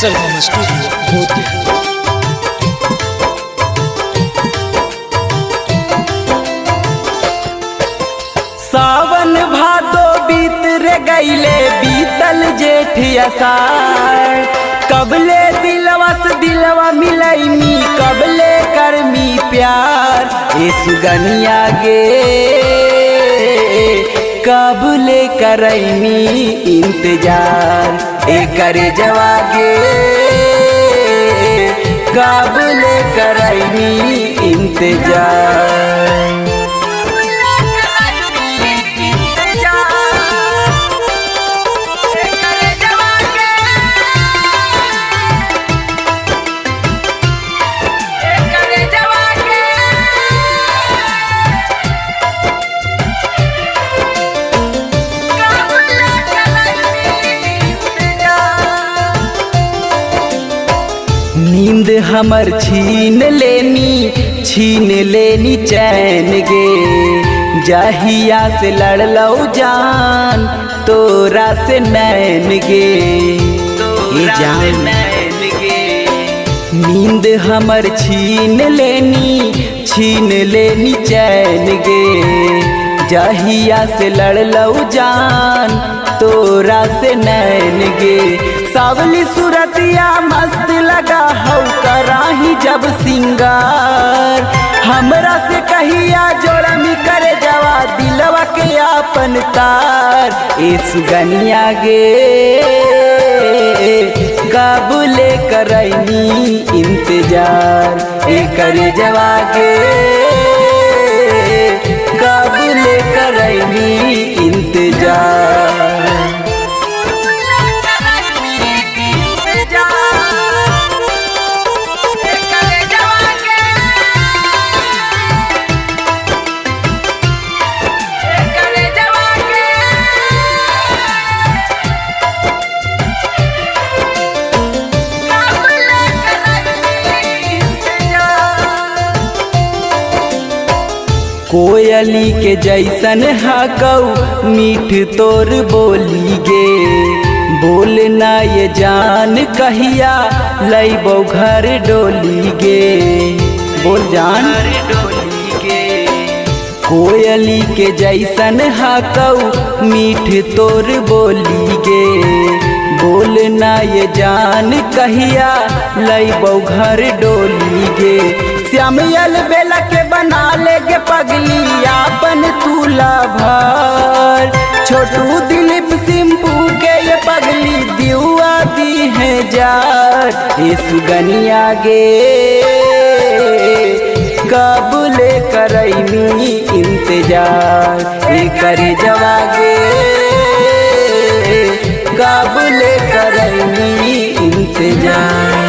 Salman studio होती है। सावन भादो बीत रे गईले बीतल जेठ अषाढ़, कबले दिलवा से दिलवा मिलैमी कबले करमी प्यार। ए सुगनिया गे कबले करैमी इंतजार, ए करे जवा गे कबले करैमी इंतजार। नींद हमर छीन लेनी चैन गे, जहिया से लड़लौ जान तोरा से नैन गे। ये जान नींद हमर छीन लेनी चैन गे, जहिया से लड़लौ जान तोरा से नैन गे। सावली सूरतिया मस्त लगा हौ कराही जब सिंगार, हमरा से कहिया जोड़ा मी करे जवा दिलवा के आपन तार। ए सुगनिया गे कबले करैनी इंतजार, ए करे जवा गे कबले करैनी इंतजार। कोयली के जैसन हकौ मीठ तोर बोली गे, बोलना ये जान कहिया लैबौ घर डोली गे। बोल जान कोयली के जैसन हकौ मीठ तोर बोली गे, बोलना ये जान कहिया लैबौ घर डोली गे। श्यामयल बेला के बना लेगे पगली आपन तूला भर, छोटू दिलीप सिंपू के ये पगली दियुआ दी है जार। ये सुगनिया गे कबले करैमी इंतजार, ये करे जवा गे कबले करैमी इंतजार।